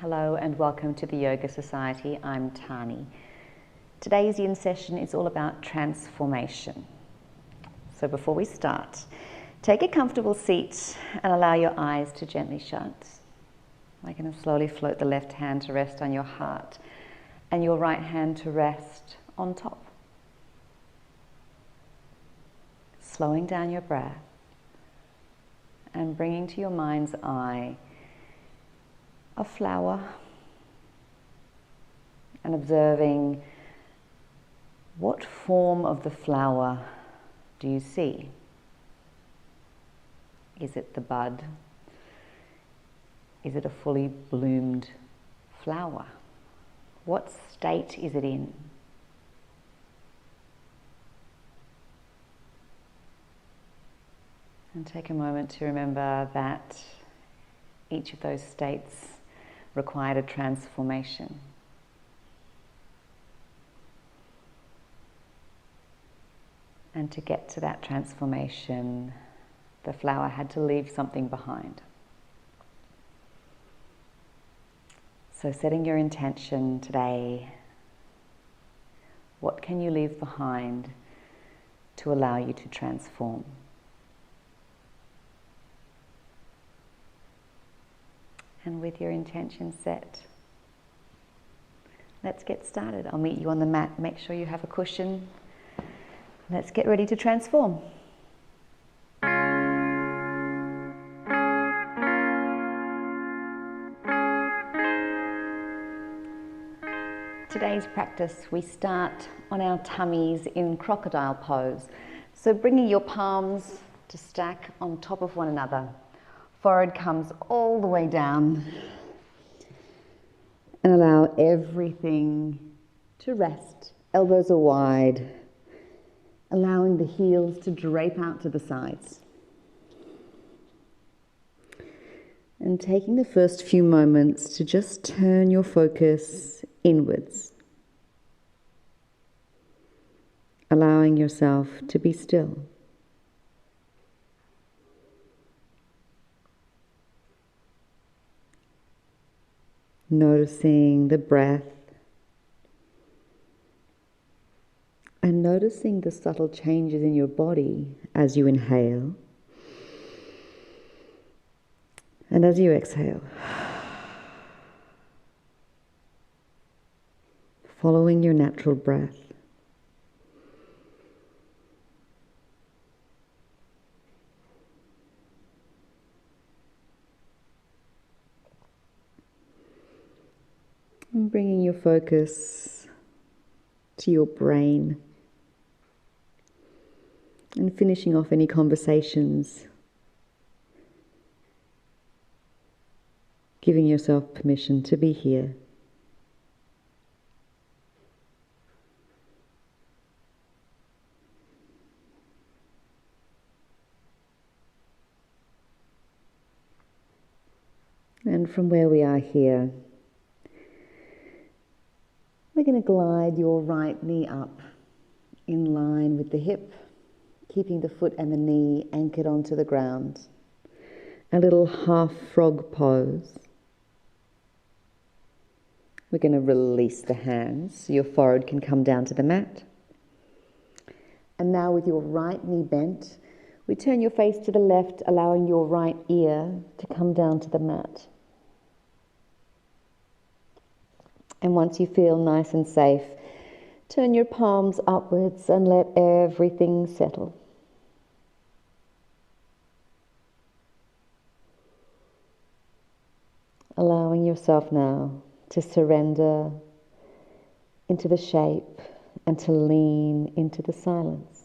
Hello and welcome to the Yoga Society. I'm Tahnee. Today's YIN session is all about transformation. So before we start, take a comfortable seat and allow your eyes to gently shut. We're going to slowly float the left hand to rest on your heart and your right hand to rest on top. Slowing down your breath and bringing to your mind's eye a flower and observing what form of the flower do you see? Is it the bud? Is it a fully bloomed flower? What state is it in? And take a moment to remember that each of those states required a transformation. And to get to that transformation, the flower had to leave something behind. So setting your intention today, what can you leave behind to allow you to transform? And with your intention set, let's get started. I'll meet you on the mat. Make sure you have a cushion. Let's get ready to transform. Today's practice, we start on our tummies in crocodile pose. So bringing your palms to stack on top of one another. Forehead comes all the way down. And allow everything to rest. Elbows are wide. Allowing the heels to drape out to the sides. And taking the first few moments to just turn your focus inwards. Allowing yourself to be still. Noticing the breath. And noticing the subtle changes in your body as you inhale and as you exhale. Following your natural breath. And bringing your focus to your brain. And finishing off any conversations. Giving yourself permission to be here. And from where we are here, we're going to glide your right knee up in line with the hip, keeping the foot and the knee anchored onto the ground. A little half frog pose. We're going to release the hands so your forehead can come down to the mat. And now with your right knee bent, we turn your face to the left, allowing your right ear to come down to the mat. And once you feel nice and safe, turn your palms upwards and let everything settle. Allowing yourself now to surrender into the shape and to lean into the silence.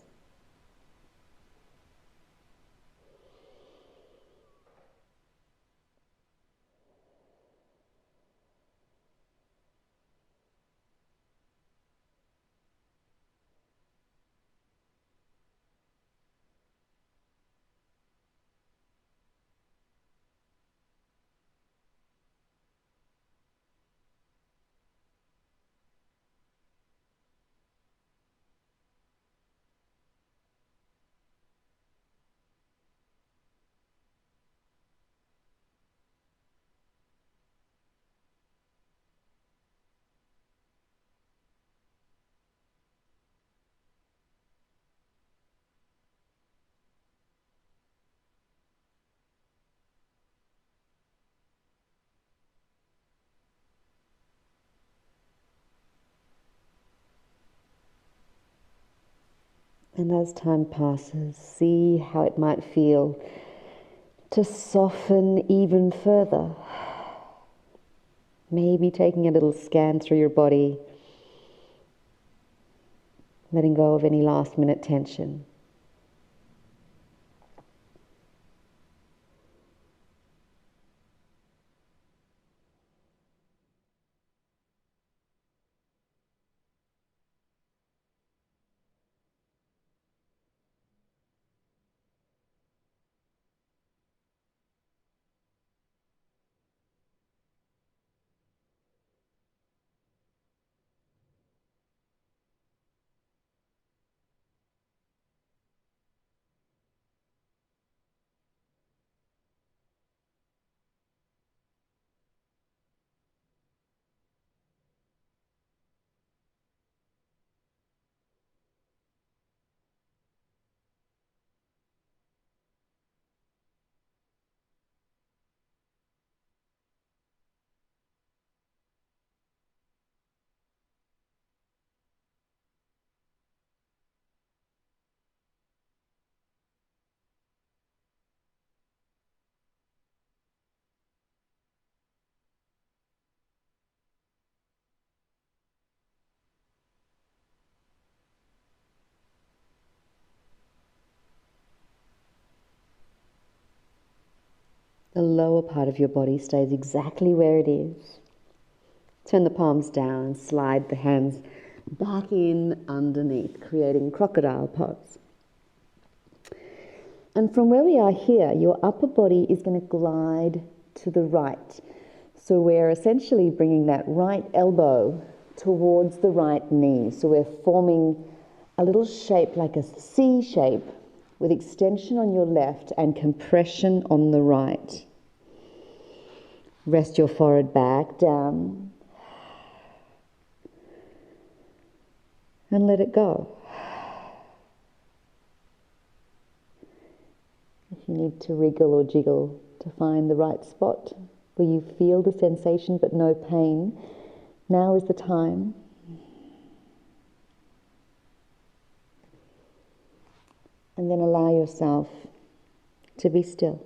And as time passes, see how it might feel to soften even further. Maybe taking a little scan through your body, letting go of any last minute tension. The lower part of your body stays exactly where it is. Turn the palms down and slide the hands back in underneath, creating crocodile pose. And from where we are here, your upper body is going to glide to the right. So we're essentially bringing that right elbow towards the right knee. So we're forming a little shape like a C shape with extension on your left and compression on the right. Rest your forehead back down and let it go. If you need to wriggle or jiggle to find the right spot where you feel the sensation but no pain, now is the time. And then allow yourself to be still.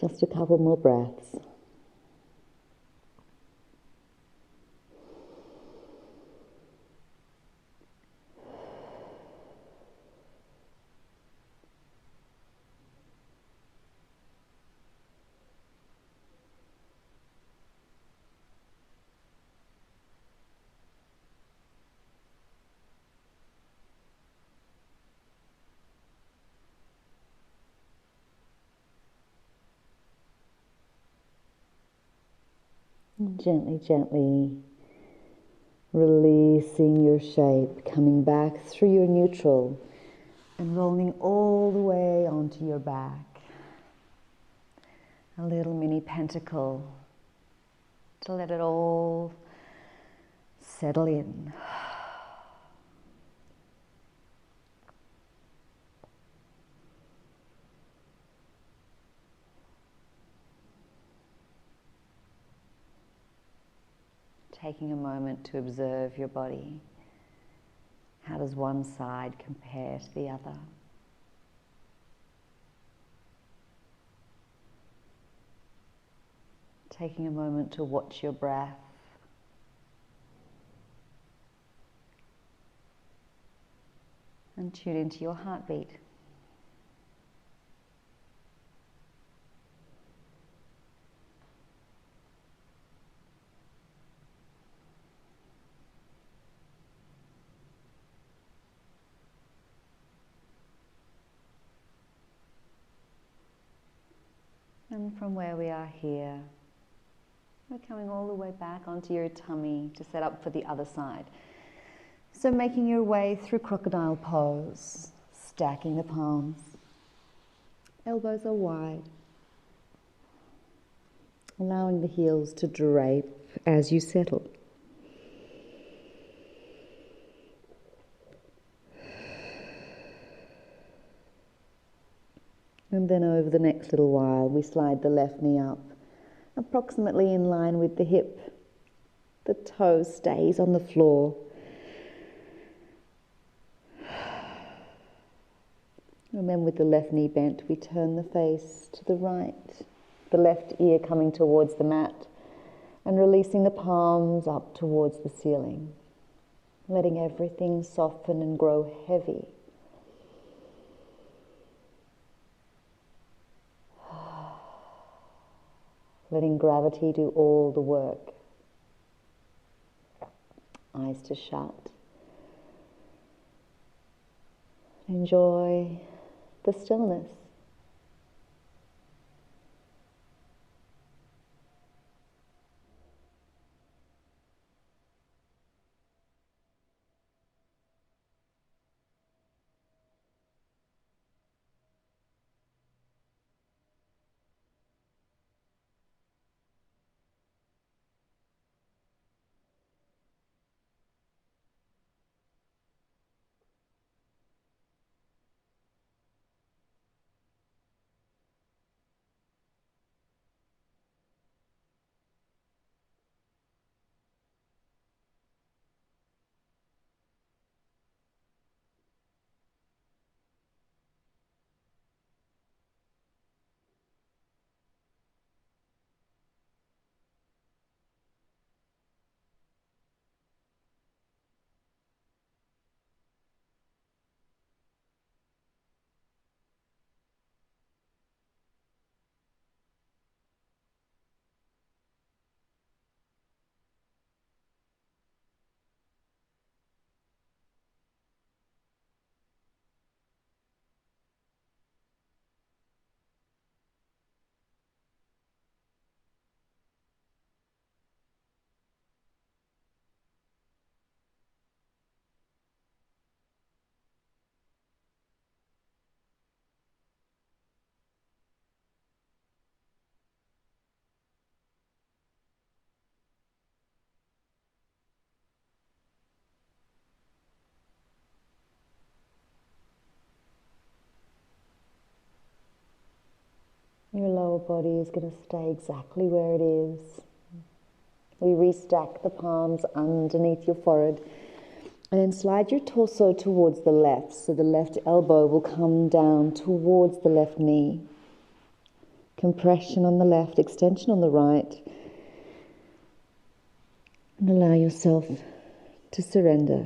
Just a couple more breaths. And gently, gently releasing your shape, coming back through your neutral and rolling all the way onto your back. A little mini pentacle to let it all settle in. Taking a moment to observe your body. How does one side compare to the other? Taking a moment to watch your breath. And tune into your heartbeat. And from where we are here, we're coming all the way back onto your tummy to set up for the other side. So making your way through crocodile pose, stacking the palms. Elbows are wide. Allowing the heels to drape as you settle. And then over the next little while, we slide the left knee up, approximately in line with the hip. The toe stays on the floor. And then with the left knee bent, we turn the face to the right, the left ear coming towards the mat, and releasing the palms up towards the ceiling, letting everything soften and grow heavy. Letting gravity do all the work. Eyes to shut. Enjoy the stillness. Your lower body is going to stay exactly where it is. We restack the palms underneath your forehead and then slide your torso towards the left, so the left elbow will come down towards the left knee. Compression on the left, extension on the right. And allow yourself to surrender.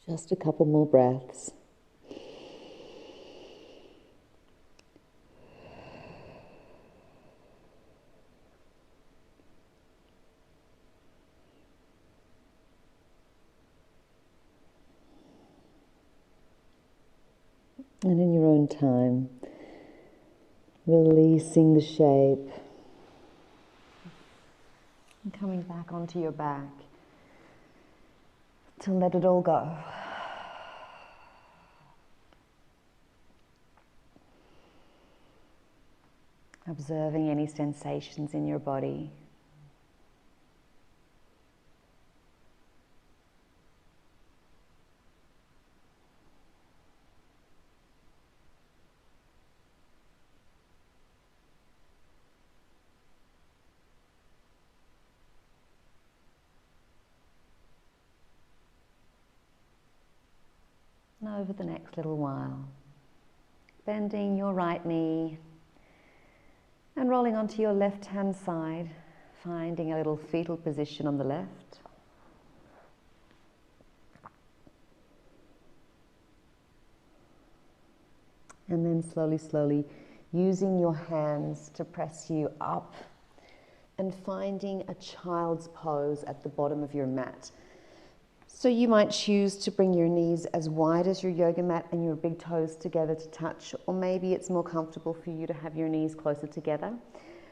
Just a couple more breaths. And in your own time, releasing the shape and coming back onto your back to let it all go. Observing any sensations in your body. And over the next little while, bending your right knee and rolling onto your left-hand side, finding a little fetal position on the left. And then slowly, using your hands to press you up and finding a child's pose at the bottom of your mat. So you might choose to bring your knees as wide as your yoga mat and your big toes together to touch, or maybe it's more comfortable for you to have your knees closer together.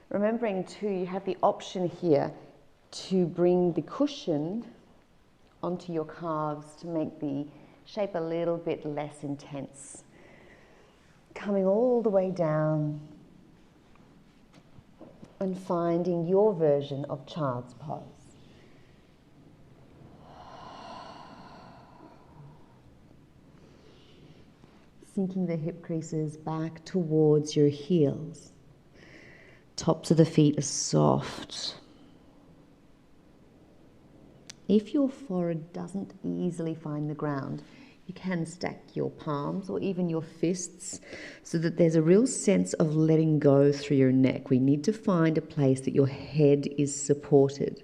Remembering too, you have the option here to bring the cushion onto your calves to make the shape a little bit less intense. Coming all the way down and finding your version of child's pose. sinking the hip creases back towards your heels. Tops of the feet are soft. If your forehead doesn't easily find the ground, you can stack your palms or even your fists so that there's a real sense of letting go through your neck. We need to find a place that your head is supported.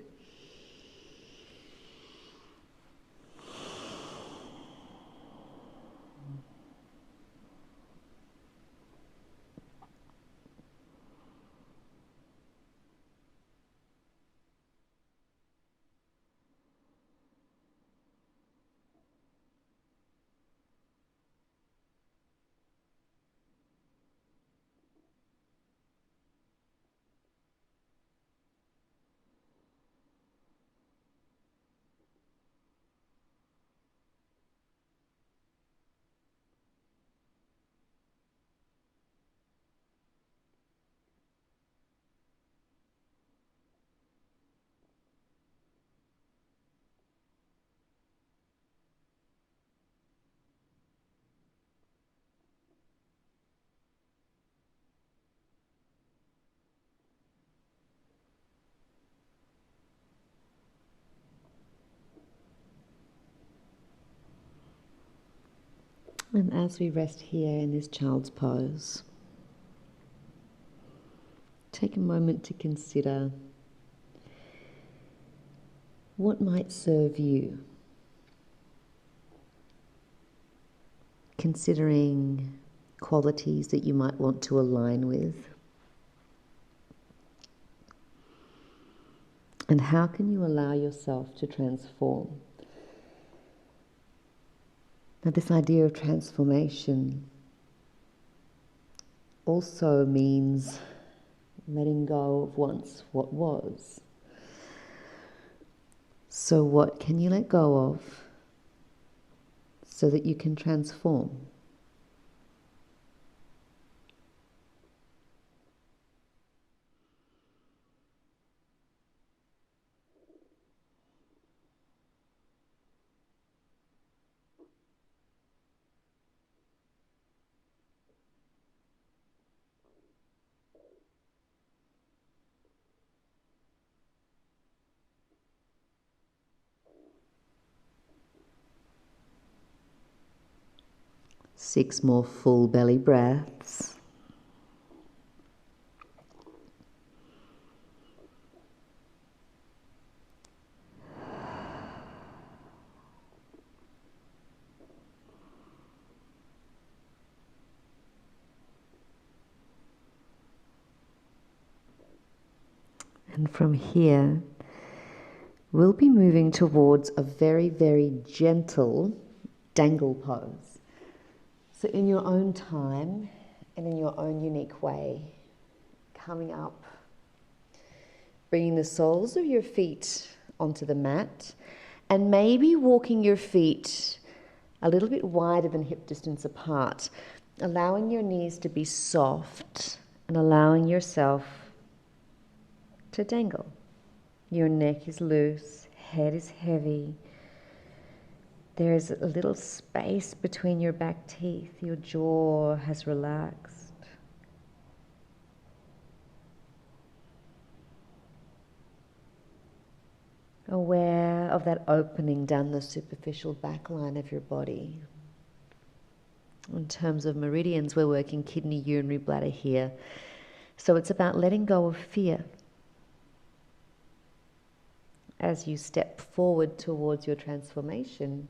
And as we rest here in this child's pose, take a moment to consider what might serve you. Considering qualities that you might want to align with. And how can you allow yourself to transform? Now, this idea of transformation also means letting go of once what was. So what can you let go of so that you can transform? Six more full belly breaths. And from here, we'll be moving towards a very, very gentle dangle pose. So in your own time and in your own unique way, coming up, bringing the soles of your feet onto the mat, and maybe walking your feet a little bit wider than hip distance apart, allowing your knees to be soft and allowing yourself to dangle. Your neck is loose, head is heavy. There's a little space between your back teeth. Your jaw has relaxed. Aware of that opening down the superficial back line of your body. In terms of meridians, we're working kidney, urinary bladder here. So it's about letting go of fear. As you step forward towards your transformation,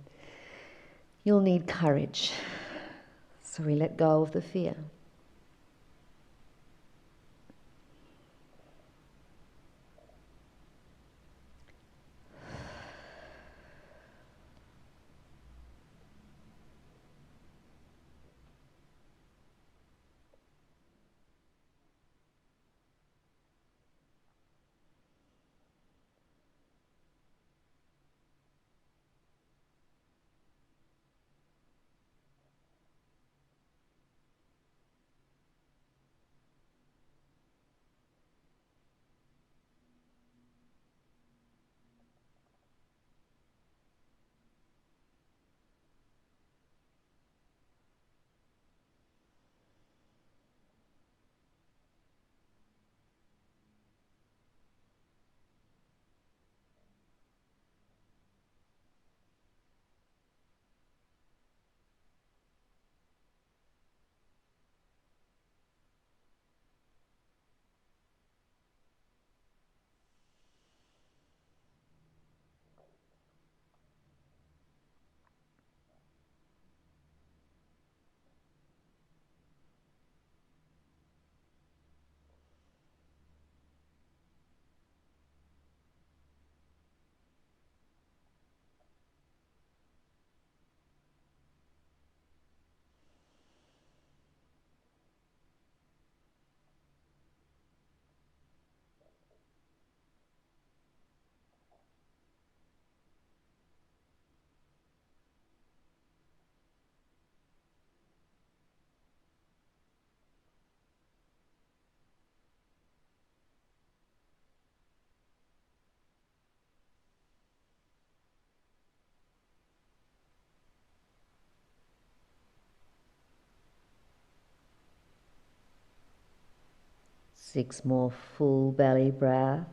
you'll need courage. So we let go of the fear. 6 more full belly breaths.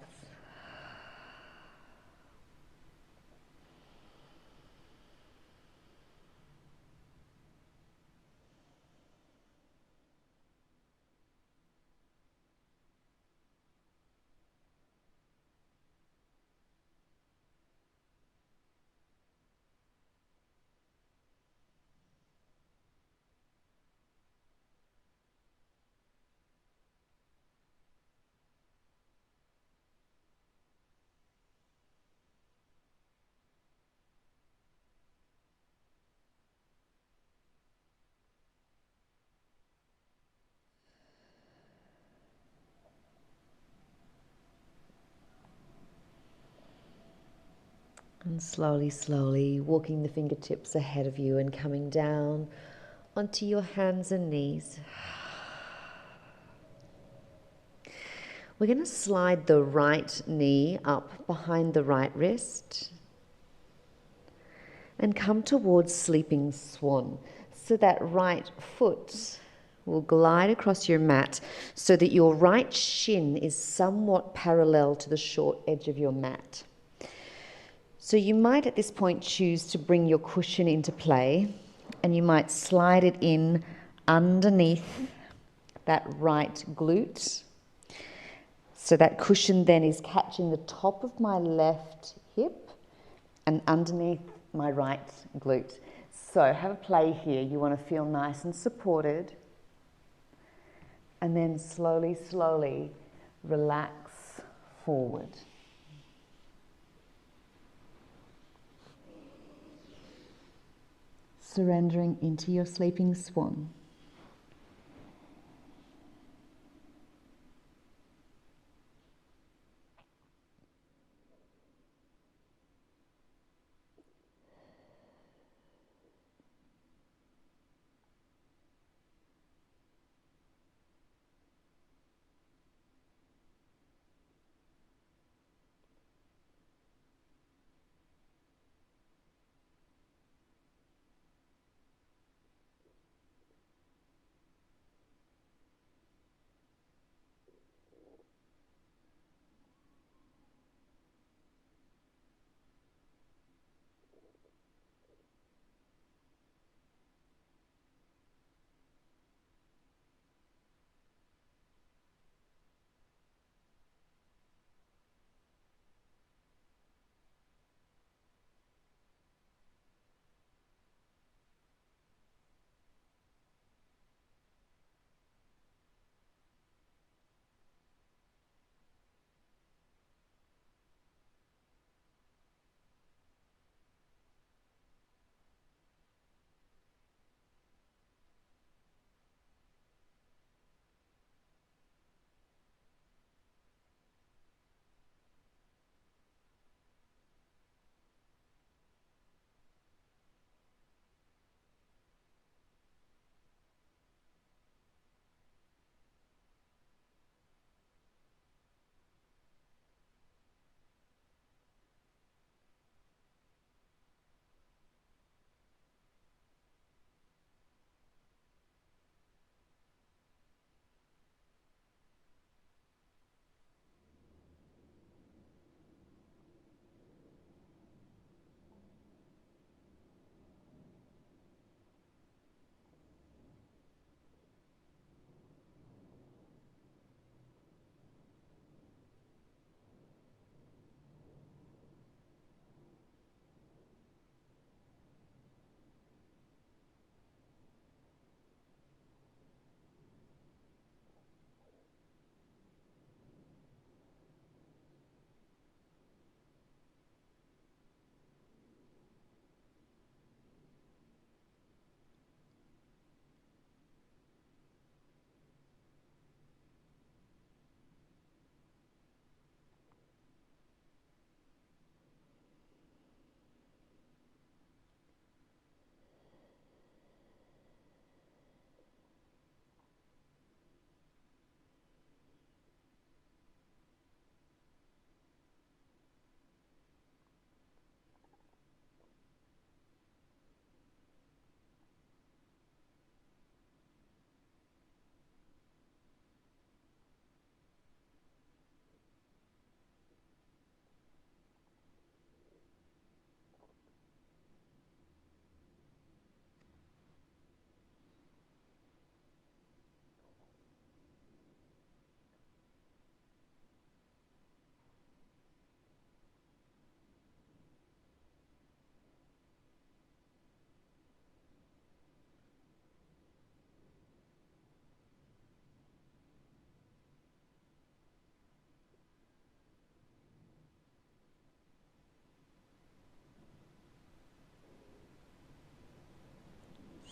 And slowly, slowly walking the fingertips ahead of you and coming down onto your hands and knees. We're going to slide the right knee up behind the right wrist and come towards sleeping swan. So that right foot will glide across your mat so that your right shin is somewhat parallel to the short edge of your mat. So you might at this point choose to bring your cushion into play, and you might slide it in underneath that right glute. So that cushion then is catching the top of my left hip and underneath my right glute. So have a play here. You want to feel nice and supported. And then slowly, slowly relax forward. Surrendering into your sleeping swan.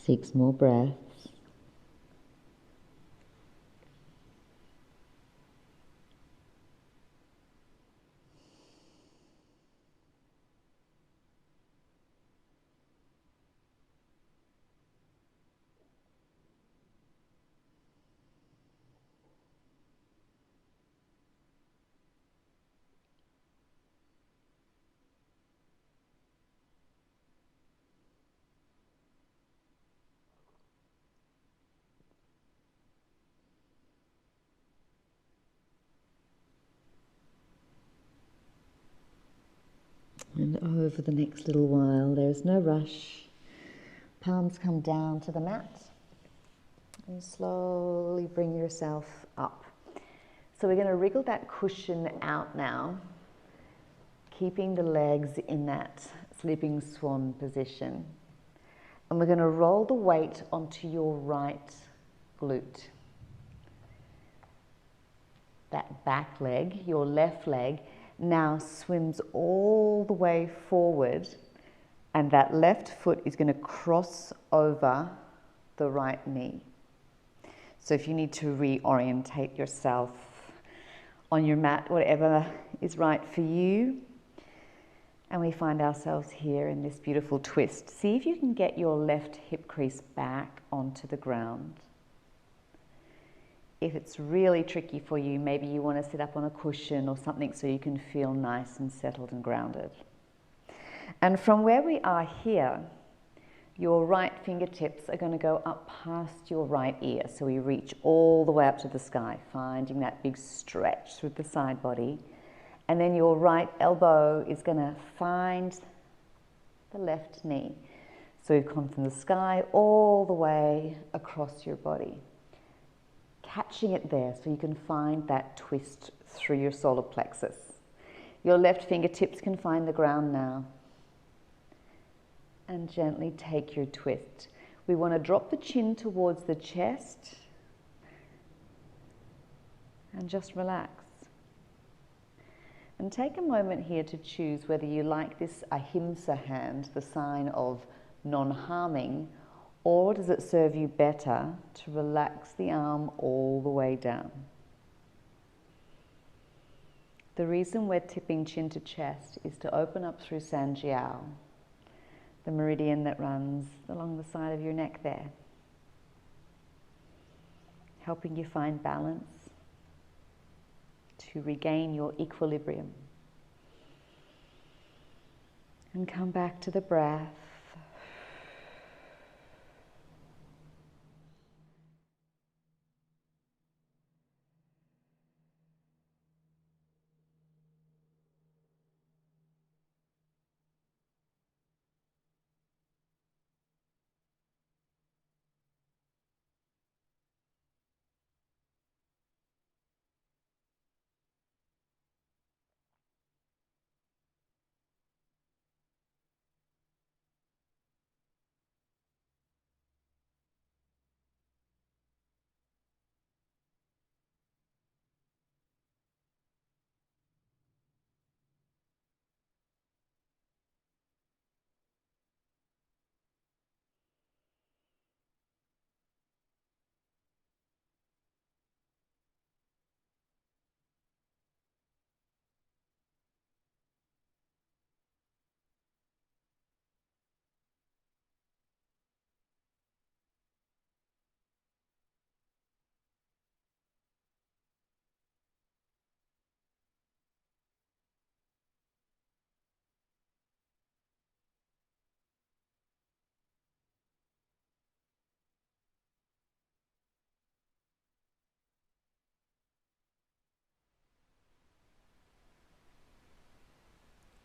6 more breaths. And over the next little while, there's no rush. Palms come down to the mat and slowly bring yourself up. So we're going to wriggle that cushion out now, keeping the legs in that sleeping swan position. And we're going to roll the weight onto your right glute. That back leg, your left leg, now swims all the way forward, and that left foot is going to cross over the right knee. So if you need to reorientate yourself on your mat, whatever is right for you, and we find ourselves here in this beautiful twist. See if you can get your left hip crease back onto the ground. If it's really tricky for you, maybe you want to sit up on a cushion or something so you can feel nice and settled and grounded. And from where we are here, your right fingertips are going to go up past your right ear. So we reach all the way up to the sky, finding that big stretch through the side body. And then your right elbow is going to find the left knee. So we've come from the sky all the way across your body, catching it there so you can find that twist through your solar plexus. Your left fingertips can find the ground now. And gently take your twist. We want to drop the chin towards the chest and just relax. And take a moment here to choose whether you like this ahimsa hand, the sign of non-harming, or does it serve you better to relax the arm all the way down? The reason we're tipping chin to chest is to open up through Sanjiao, the meridian that runs along the side of your neck there, helping you find balance, to regain your equilibrium. And come back to the breath.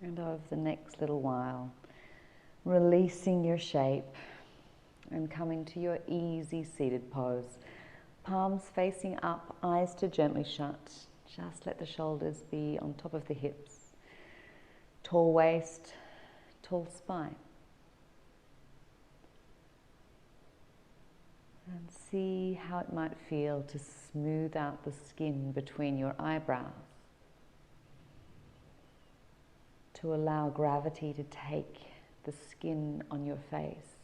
And over the next little while, releasing your shape and coming to your easy seated pose. Palms facing up, eyes to gently shut. Just let the shoulders be on top of the hips. Tall waist, tall spine. And see how it might feel to smooth out the skin between your eyebrows, to allow gravity to take the skin on your face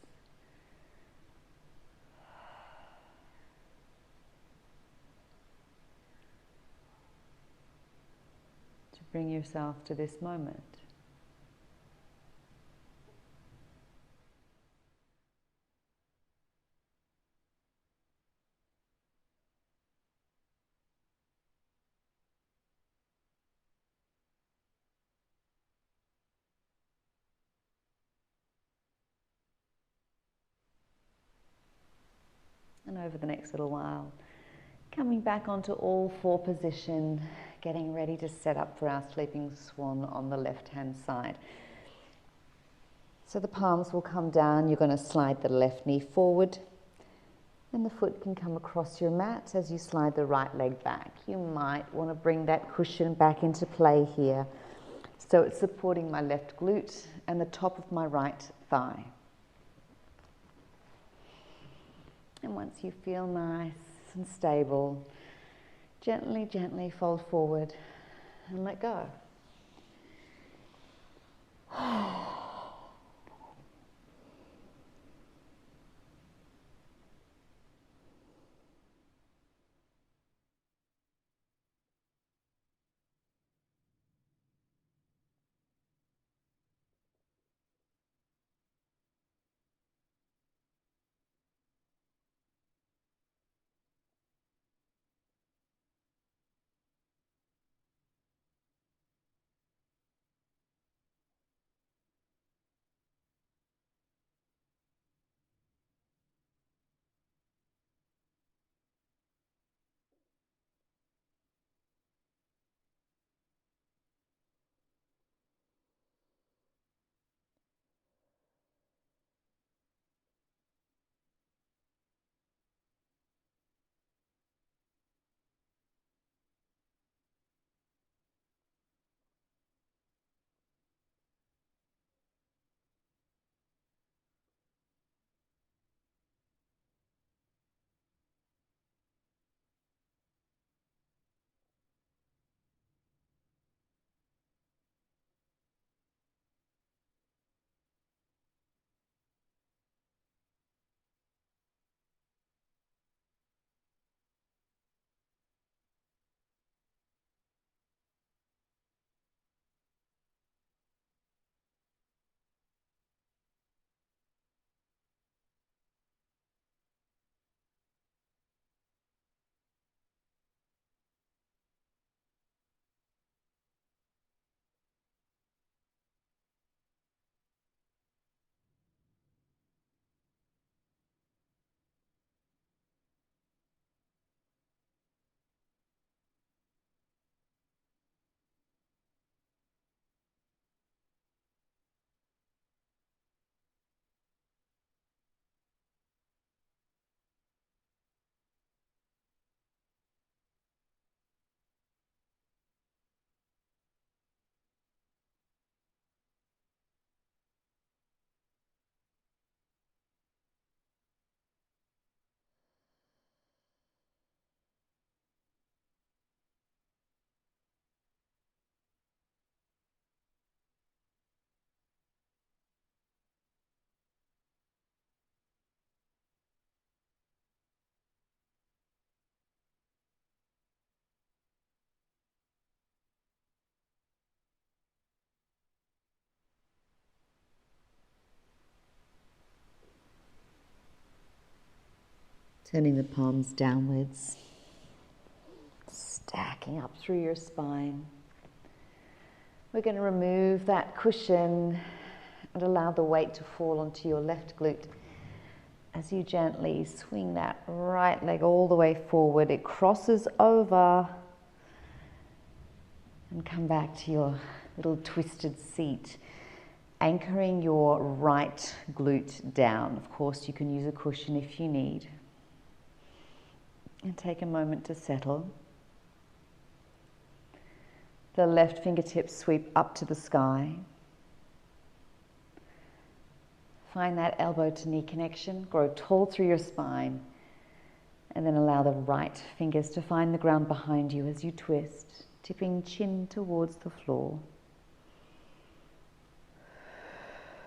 bring yourself to this moment. And over the next little while, coming back onto all four position, getting ready to set up for our sleeping swan on the left-hand side. So the palms will come down, you're going to slide the left knee forward, and the foot can come across your mat as you slide the right leg back. You might want to bring that cushion back into play here, so it's supporting my left glute and the top of my right thigh. And once you feel nice and stable, gently, gently fold forward and let go. Turning the palms downwards, stacking up through your spine. We're going to remove that cushion and allow the weight to fall onto your left glute. As you gently swing that right leg all the way forward, it crosses over and come back to your little twisted seat, anchoring your right glute down. Of course, you can use a cushion if you need. And take a moment to settle. The left fingertips sweep up to the sky. Find that elbow to knee connection, grow tall through your spine, and then allow the right fingers to find the ground behind you as you twist, tipping chin towards the floor.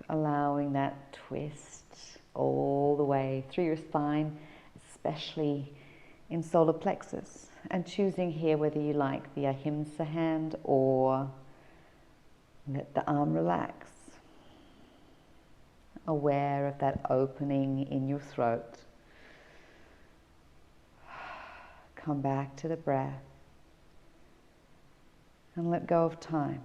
Allowing that twist all the way through your spine, especially in solar plexus, and choosing here whether you like the ahimsa hand or let the arm relax. Aware of that opening in your throat. Come back to the breath and let go of time.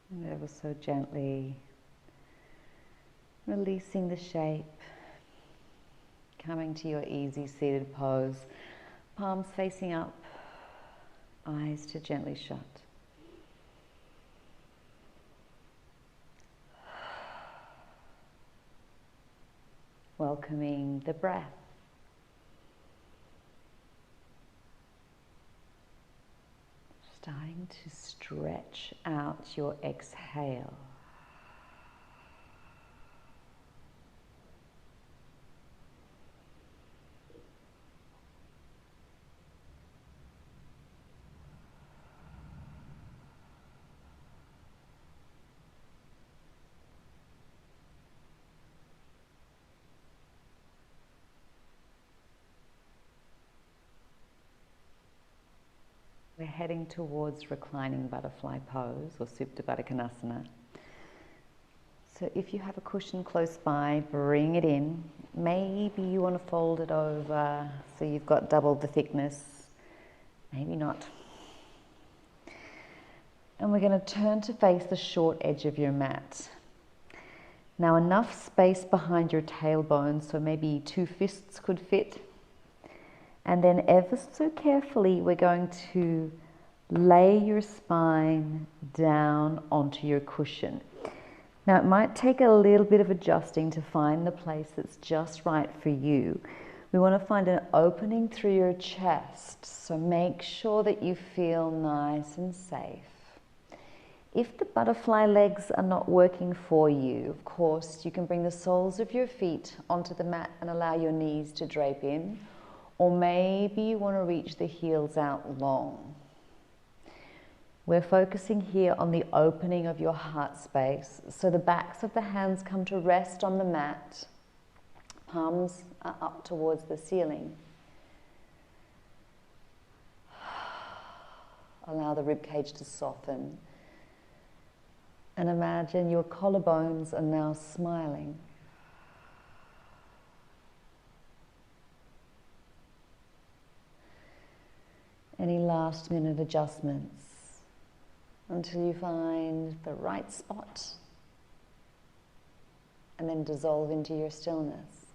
And ever so gently releasing the shape, coming to your easy seated pose, palms facing up, eyes to gently shut. Welcoming the breath. Starting to stretch out your exhale. We're heading towards reclining butterfly pose or Supta Baddha Konasana. So if you have a cushion close by, bring it in. Maybe you want to fold it over so you've got double the thickness. Maybe not. And we're going to turn to face the short edge of your mat. Now enough space behind your tailbone so maybe 2 fists could fit. And then ever so carefully, we're going to lay your spine down onto your cushion. Now, it might take a little bit of adjusting to find the place that's just right for you. We want to find an opening through your chest, so make sure that you feel nice and safe. If the butterfly legs are not working for you, of course, you can bring the soles of your feet onto the mat and allow your knees to drape in. Or maybe you want to reach the heels out long. We're focusing here on the opening of your heart space. So the backs of the hands come to rest on the mat. Palms are up towards the ceiling. Allow the ribcage to soften. And imagine your collarbones are now smiling. Any last minute adjustments until you find the right spot and then dissolve into your stillness.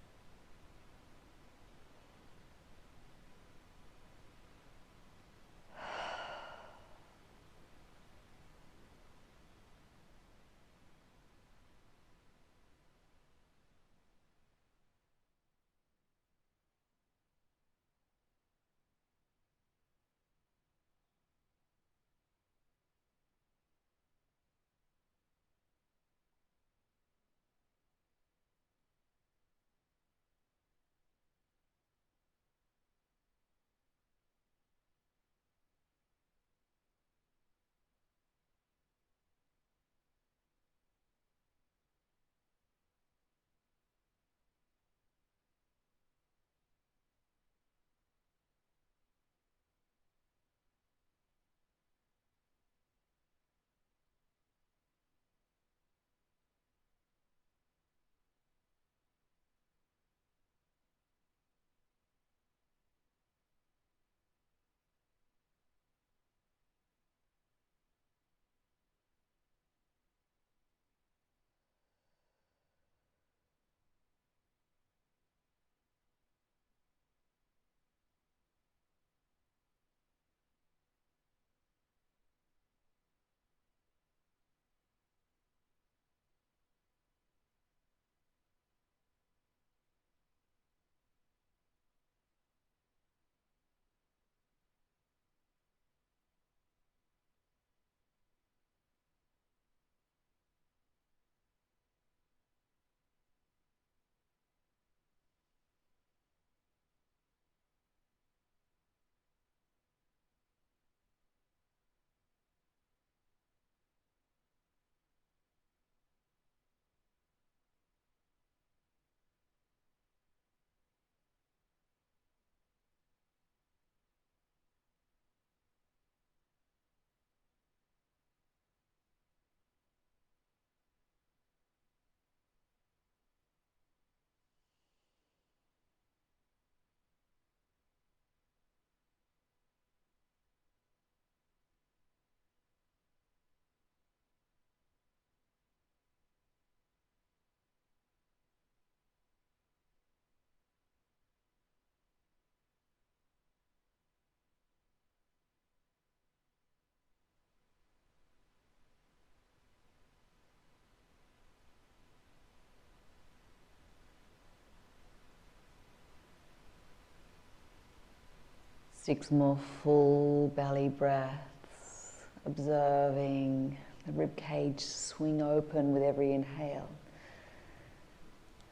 6 more full belly breaths, observing the rib cage swing open with every inhale.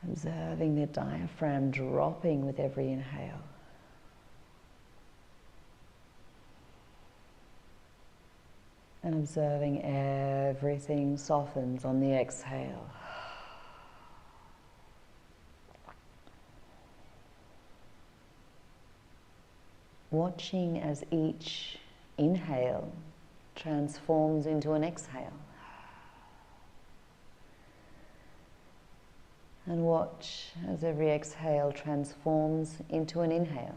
Observing the diaphragm dropping with every inhale. And observing everything softens on the exhale. Watching as each inhale transforms into an exhale. And watch as every exhale transforms into an inhale.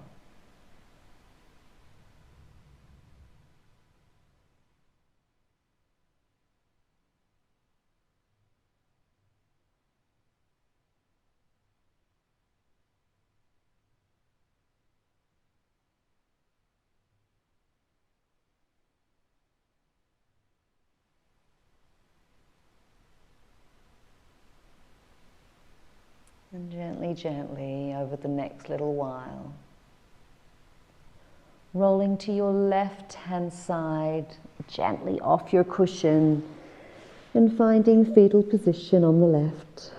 And gently, gently, over the next little while, rolling to your left-hand side, gently off your cushion, and finding fetal position on the left.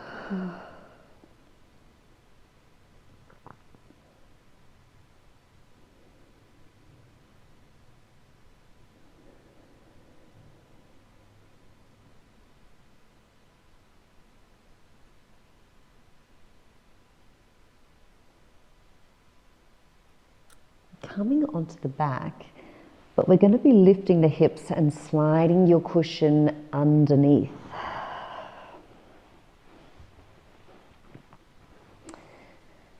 Coming onto the back, but we're going to be lifting the hips and sliding your cushion underneath.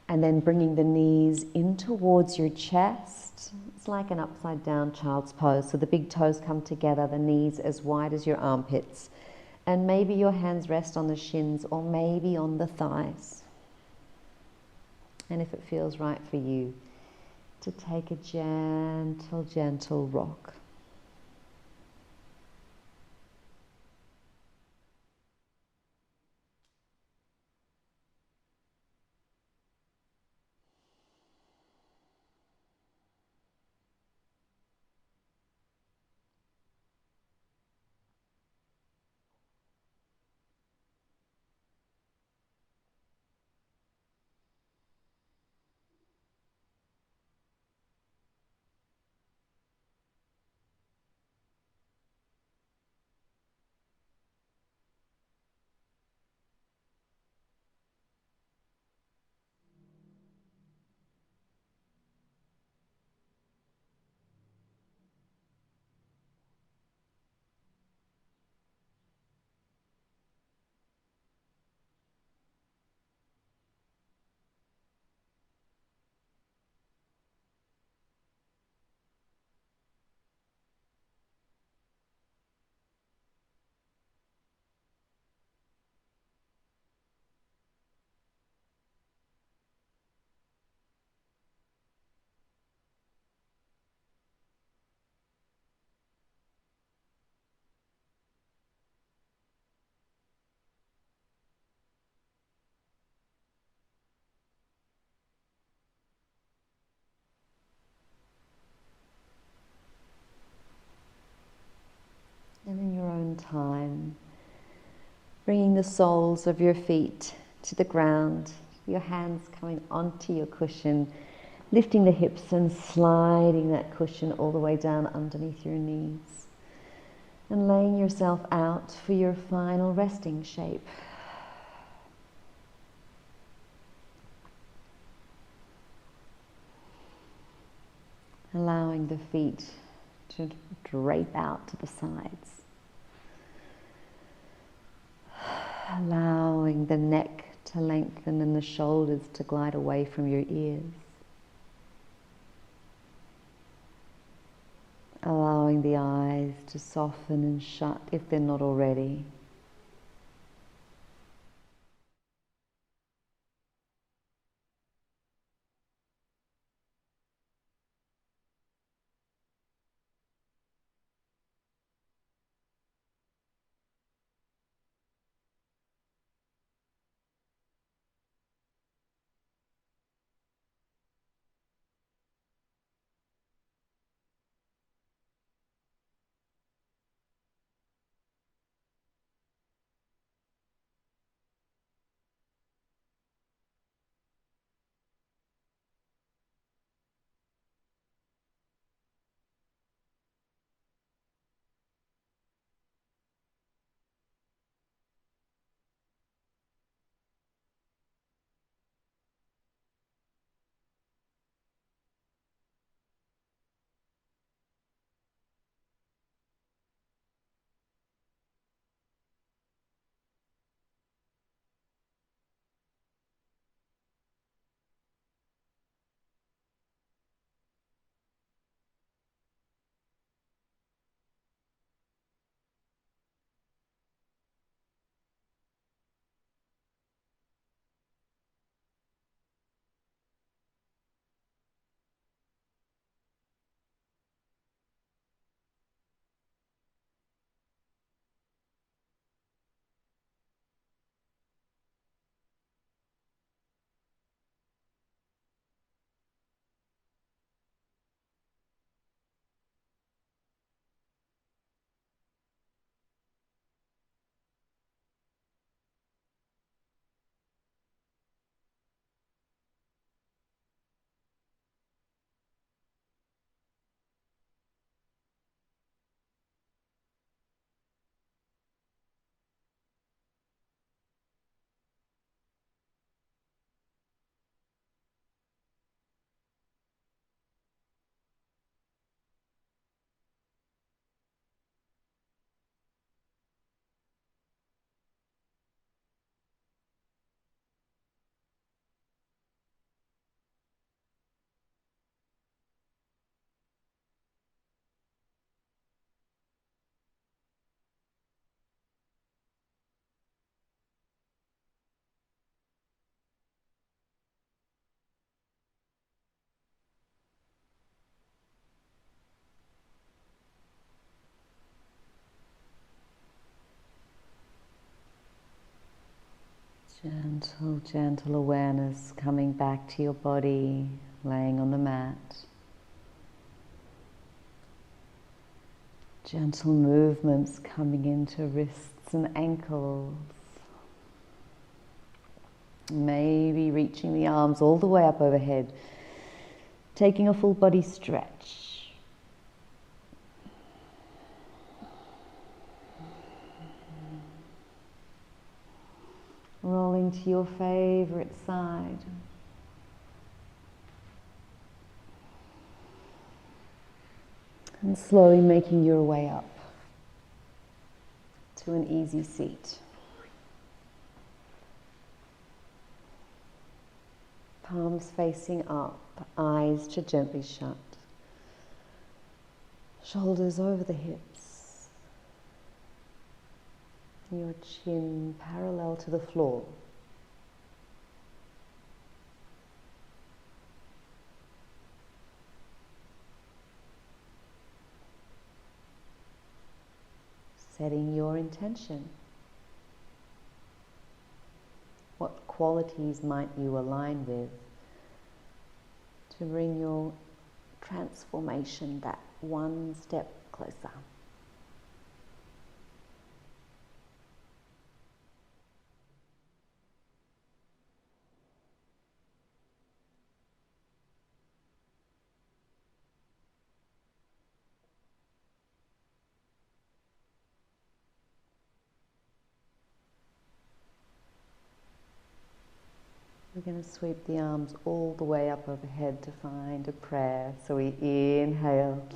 And then bringing the knees in towards your chest. It's like an upside down child's pose. So the big toes come together, the knees as wide as your armpits. And maybe your hands rest on the shins or maybe on the thighs. And if it feels right for you, to take a gentle, gentle rock. And in your own time, bringing the soles of your feet to the ground, your hands coming onto your cushion, lifting the hips and sliding that cushion all the way down underneath your knees, and laying yourself out for your final resting shape. Allowing the feet to drape out to the sides. Allowing the neck to lengthen and the shoulders to glide away from your ears. Allowing the eyes to soften and shut if they're not already. Gentle, gentle awareness coming back to your body, laying on the mat. Gentle movements coming into wrists and ankles. Maybe reaching the arms all the way up overhead, taking a full body stretch. Rolling to your favorite side. And slowly making your way up to an easy seat. Palms facing up, eyes to gently shut. Shoulders over the hips. Your chin parallel to the floor. Setting your intention. What qualities might you align with to bring your transformation that one step closer? We're going to sweep the arms all the way up overhead to find a prayer. So we inhale.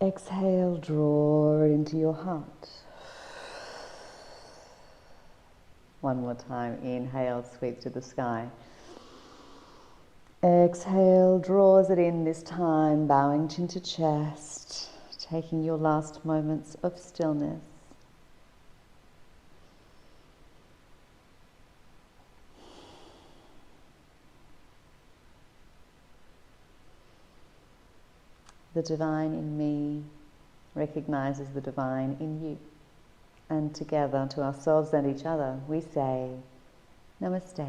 Exhale, draw it into your heart. One more time. Inhale, sweep to the sky. Exhale, draws it in this time, bowing chin to chest, taking your last moments of stillness. The divine in me recognizes the divine in you. And together, to ourselves and each other, we say, Namaste.